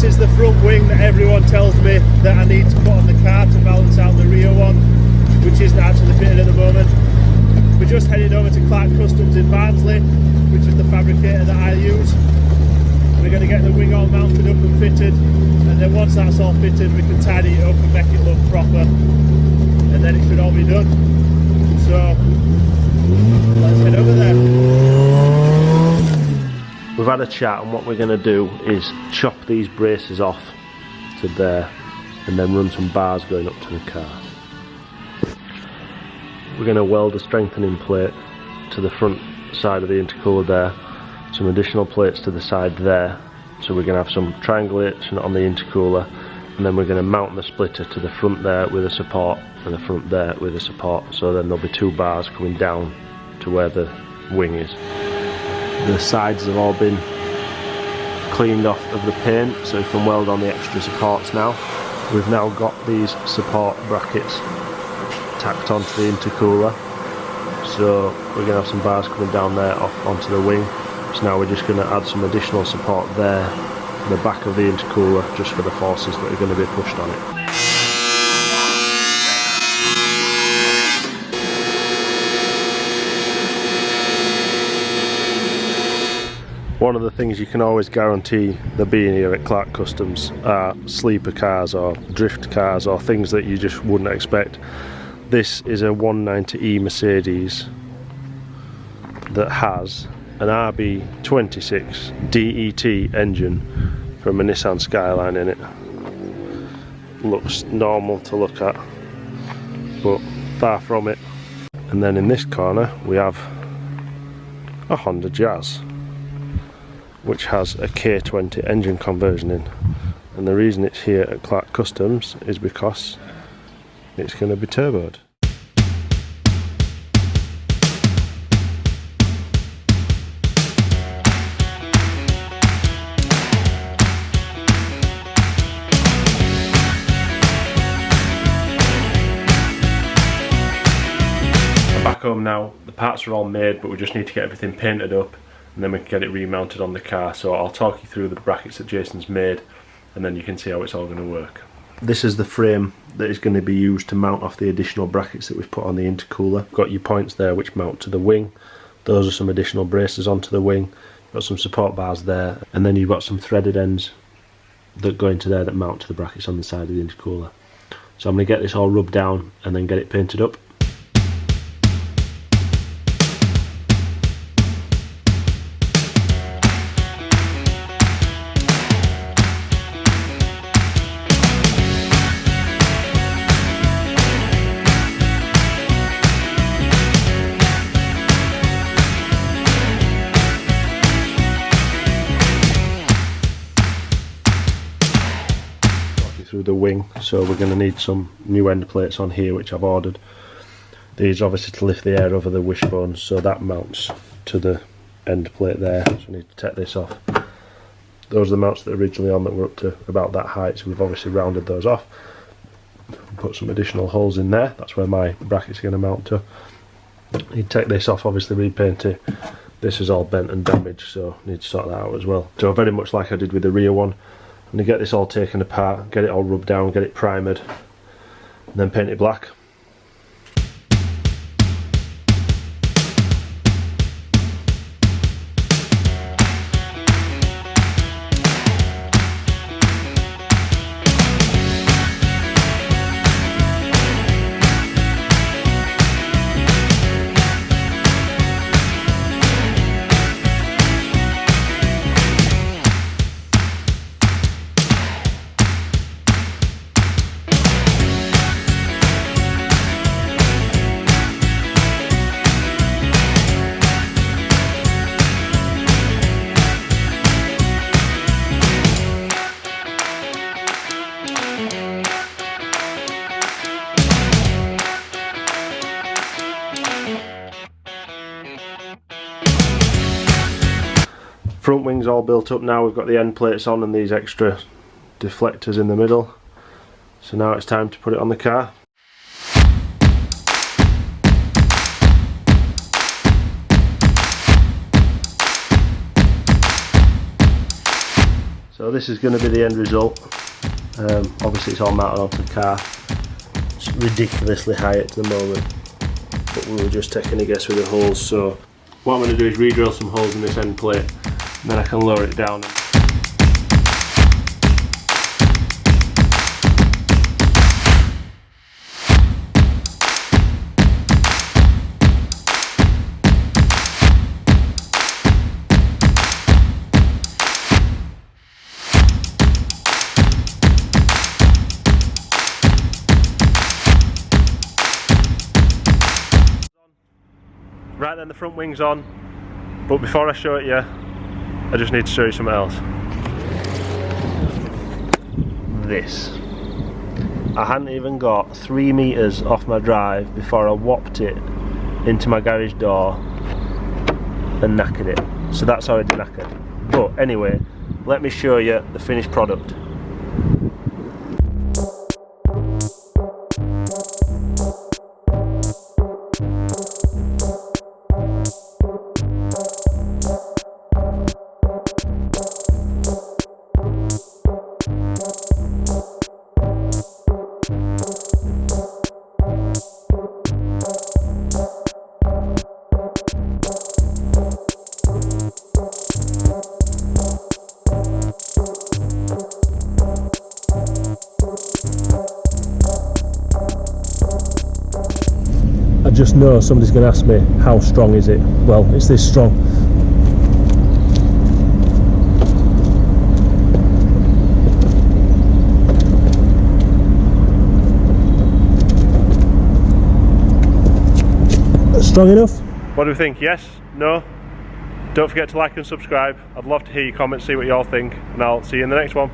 This is the front wing that everyone tells me that I need to put on the car to balance out the rear one, which isn't actually fitted at the moment. We're just heading over to Clark Customs in Barnsley, which is the fabricator that I use. We're going to get the wing all mounted up and fitted, and then once that's all fitted we can tidy it up and make it look proper, and then it should all be done. So let's head over there. We've had a chat, and what we're going to do is chop these braces off to there and then run some bars going up to the car. We're going to weld a strengthening plate to the front side of the intercooler there, some additional plates to the side there, so we're going to have some triangulation on the intercooler, and then we're going to mount the splitter to the front there with a support and the front there with a support, so then there'll be two bars coming down to where the wing is. The sides have all been cleaned off of the paint, so we can weld on the extra supports now. We've now got these support brackets tacked onto the intercooler, so we're going to have some bars coming down there off onto the wing. So now we're just going to add some additional support there in the back of the intercooler, just for the forces that are going to be pushed on it. One of the things you can always guarantee there being here at Clark Customs are sleeper cars or drift cars or things that you just wouldn't expect. This is a 190e Mercedes that has an RB26 DET engine from a Nissan Skyline in it. Looks normal to look at, but far from it. And then in this corner we have a Honda Jazz, which has a K20 engine conversion in, and the reason it's here at Clark Customs is because it's going to be turboed. Back home now, the parts are all made, but we just need to get everything painted up, and then we can get it remounted on the car. So I'll talk you through the brackets that Jason's made, and then you can see how it's all going to work. This is the frame that is going to be used to mount off the additional brackets that we've put on the intercooler. Got your points there which mount to the wing. Those are some additional braces onto the wing. Got some support bars there, and then you've got some threaded ends that go into there that mount to the brackets on the side of the intercooler. So I'm going to get this all rubbed down and then get it painted up. Through the wing, so we're going to need some new end plates on here which I've ordered. These obviously to lift the air over the wishbone, so that mounts to the end plate there, so we need to take this off. Those are the mounts that are originally on that were up to about that height, so we've obviously rounded those off, put some additional holes in there. That's where my brackets are going to mount to. You take this off, obviously repaint it. This is all bent and damaged, so I need to sort that out as well. So very much like I did with the rear one, I'm going to get this all taken apart, get it all rubbed down, get it primered, and then paint it black. Front wing's all built up now. We've got the end plates on and these extra deflectors in the middle. So now it's time to put it on the car. So So this is going to be the end result. Obviously it's all mounted onto the car. It's ridiculously high at the moment, but we were just taking a guess with the holes. So what I'm going to do is re-drill some holes in this end plate, and then I can lower it down. Right then, the front wing's on, but before I show it you, I just need to show you something else. This. I hadn't even got 3 metres off my drive before I whopped it into my garage door and knackered it. So that's already knackered. But anyway, let me show you the finished product. I just know somebody's going to ask me, how strong is it? Well, it's this strong. Strong enough? What do we think? Yes? No? Don't forget to like and subscribe. I'd love to hear your comments, see what you all think, and I'll see you in the next one.